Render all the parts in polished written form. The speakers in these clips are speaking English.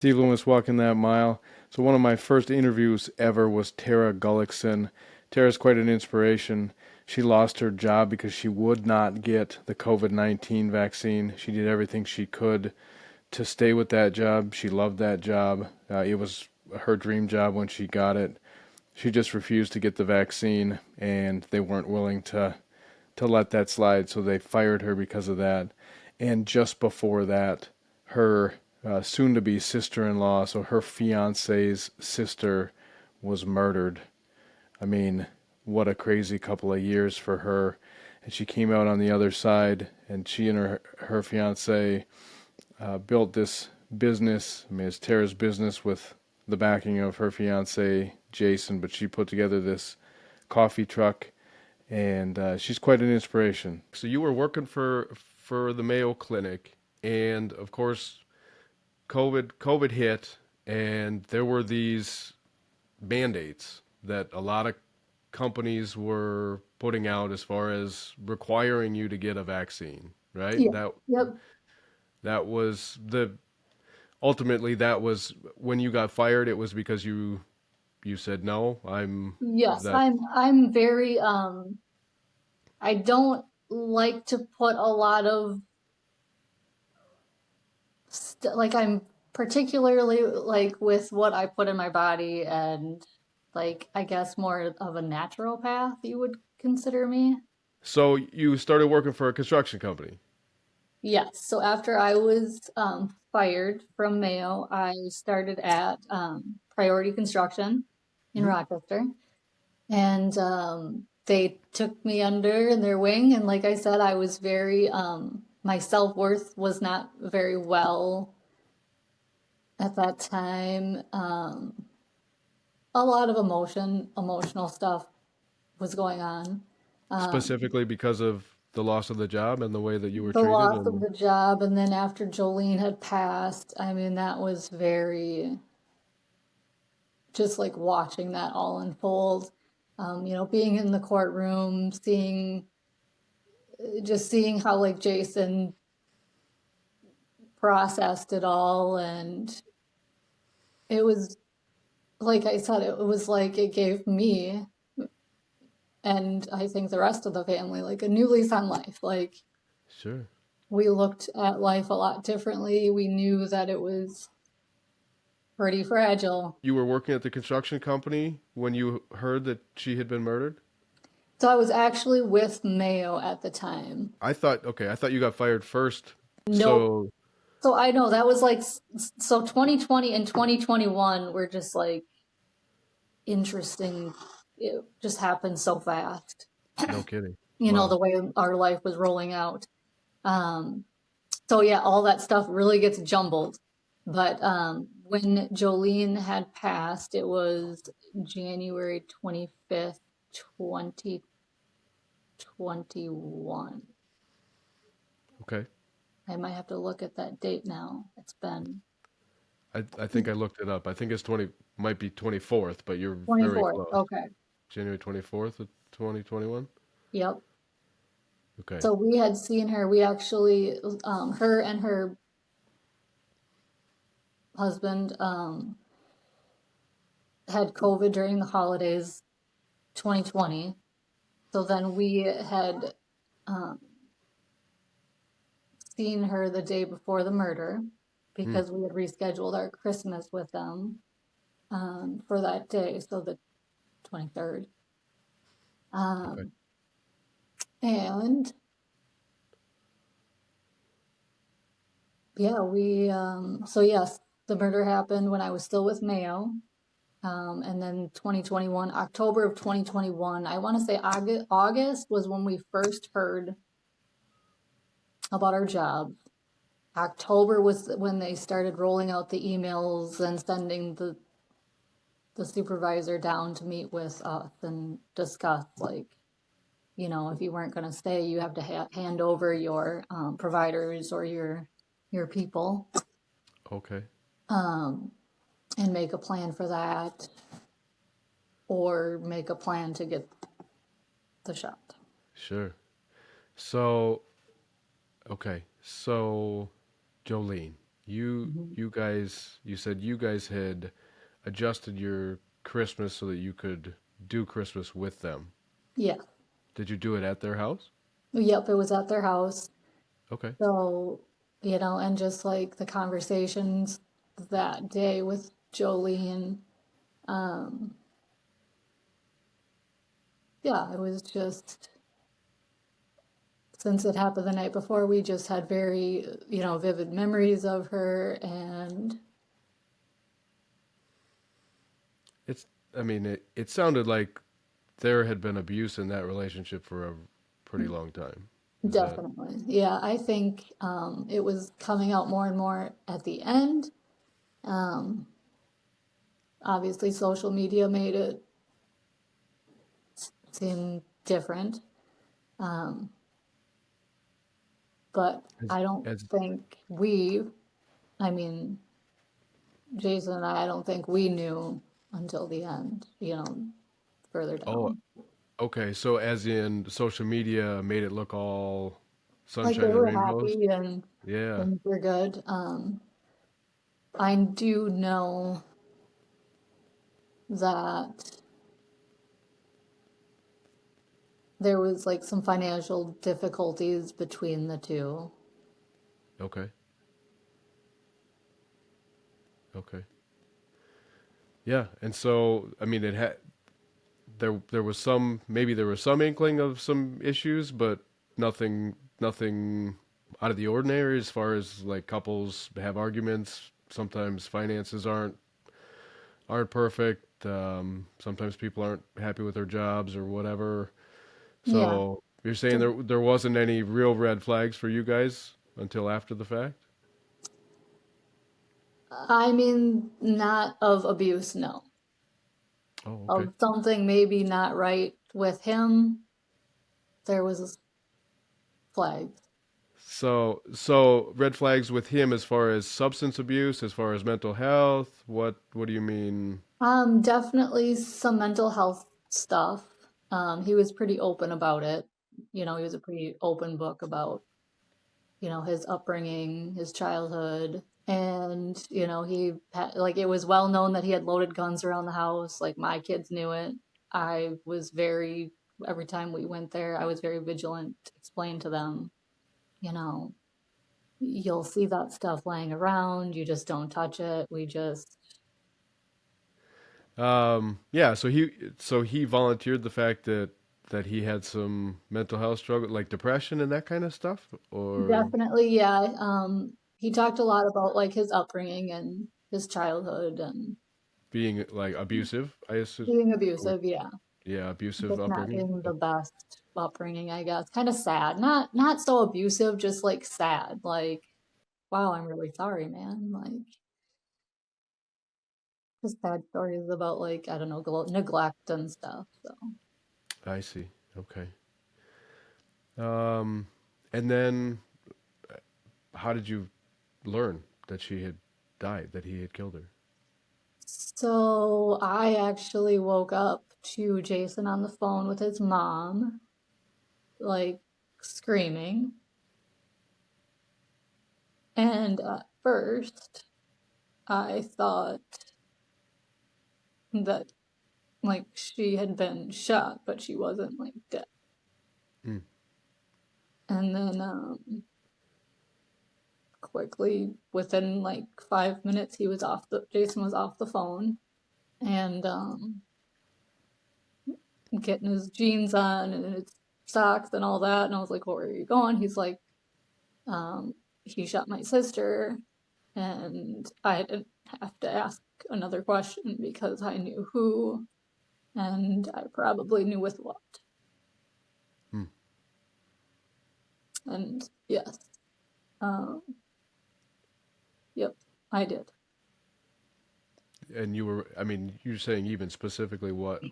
Steve Loomis walking that mile. So one of my first interviews ever was Tara Gullickson. Tara's quite an inspiration. She lost her job because she would not get the COVID-19 vaccine. She did everything she could to stay with that job. She loved that job. It was her dream job when she got it. She just refused to get the vaccine, and they weren't willing to let that slide, so they fired her because of that. And just before that, her soon to be sister in law, so her fiance's sister, was murdered. I mean, what a crazy couple of years for her. And she came out on the other side, and she and her fiance built this business. I mean, it's Tara's business with the backing of her fiance, Jason, but she put together this coffee truck, and she's quite an inspiration. So you were working for the Mayo Clinic, and of course, COVID hit, and there were these mandates that a lot of companies were putting out as far as requiring you to get a vaccine, right? Yeah. That Yep. that was the ultimately that was when you got fired. It was because you said no. I'm Yes. that I'm very I don't like to put a lot of like I'm particularly like with what I put in my body and like I guess more of a naturopath you would consider me. So you started working for a construction company. Yes. So after I was fired from Mayo, I started at Priority Construction in Hmm. Rochester. And they took me under in their wing. And like I said, I was very, my self-worth was not very well at that time. A lot of emotional stuff was going on. Um, Specifically because of the loss of the job and the way that you were the treated loss of and the job, and then after Jolene had passed, I mean, that was very, just like watching that all unfold. Being in the courtroom, seeing how like Jason processed it all, and it was like I said, it was like it gave me and I think the rest of the family like a new lease on life. Like sure. we looked at life a lot differently. We knew that it was pretty fragile. You were working at the construction company when you heard that she had been murdered? So I was actually with Mayo at the time. I thought you got fired first. Nope. So, So I know that was like, so 2020 and 2021 were just like interesting. It just happened so fast. no kidding. The Wow. way our life was rolling out. Um, so yeah, all that stuff really gets jumbled. But when Jolene had passed, it was January 25th, 2021. Okay. I might have to look at that date now. It's been I think I looked it up. I think it's 20 might be 24th, but you're very 24th. close. Okay. January 24th of 2021? Yep. Okay. So we had seen her. We actually, her and her husband had COVID during the holidays 2020. So then we had um, seen her the day before the murder Hmm. because we had rescheduled our Christmas with them for that day, so the 23rd. Okay. Um, and yeah, so yes, the murder happened when I was still with Mayo. And then 2021, October of 2021, I want to say August was when we first heard about our job. October was when they started rolling out the emails and sending the supervisor down to meet with us and discuss, like, if you weren't going to stay, you have to hand over your providers or your people, Okay. um, and make a plan for that, or make a plan to get the shot. Sure. So, okay. So, Jolene, You Mhm. you guys you said you guys had adjusted your Christmas so that you could do Christmas with them. Yeah. Did you do it at their house? Yep, it was at their house. Okay. So, and just like the conversations that day with Jolene, um, yeah, it was just since it happened the night before, we just had very, vivid memories of her and It's I mean it sounded like there had been abuse in that relationship for a pretty long time. Is that definitely. Yeah, I think it was coming out more and more at the end. Um, Obviously, social media made it seem different, um, but as I don't as think I mean, Jason and I don't think we knew until the end, further oh, down. okay, so as in social media made it look all Like they sunshine and were rainbows? happy and Yeah. things were good. I do know that there was like some financial difficulties between the two. Okay. Okay. Yeah, and so I mean it had there was some maybe there was some inkling of some issues, but nothing out of the ordinary as far as like couples have arguments. Sometimes finances aren't perfect. Sometimes people aren't happy with their jobs or whatever. Yeah. So you're saying there wasn't any real red flags for you guys until after the fact? I mean, not of abuse, no. Oh, okay. Of something maybe not right with him, there was flags. So red flags with him as far as substance abuse, as far as mental health. What do you mean? Definitely some mental health stuff. He was pretty open about it. He was a pretty open book about, his upbringing, his childhood. And, like it was well known that he had loaded guns around the house. Like my kids knew it. I was very, every time we went there, I was very vigilant to explain to them, you know, you'll see that stuff laying around. You just don't touch it. We just, Yeah, so he volunteered the fact that he had some mental health struggle, like depression and that kind of stuff, or definitely, yeah. He talked a lot about like his upbringing and his childhood and being like abusive, I assume. being Or, abusive, yeah. yeah, abusive Just not upbringing. being the best upbringing, I guess. Kind of sad. Not so abusive, just like sad. Like, wow, I'm really sorry, man. Like just sad stories about like, I don't know, neglect and stuff. So I see. Okay. Um, and then how did you learn that she had died, that he had killed her? so I actually woke up to Jason on the phone with his mom, like screaming. And at first, I thought that like she had been shot, but she wasn't like dead. Mm. And then quickly, within like 5 minutes, Jason was off the phone and getting his jeans on and his socks and all that. And I was like, "Well, where are you going?" He's like, um, "He shot my sister," and I didn't have to ask another question because I knew who and I probably knew with what. Mm. And yes, um, yep, I did. And I mean, you're saying even specifically what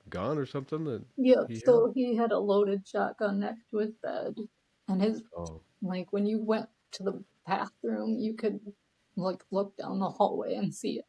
gun or something that Yep, he had? so he had a loaded shotgun next to his bed, and Oh, like when you went to the bathroom, you could like look down the hallway and see it.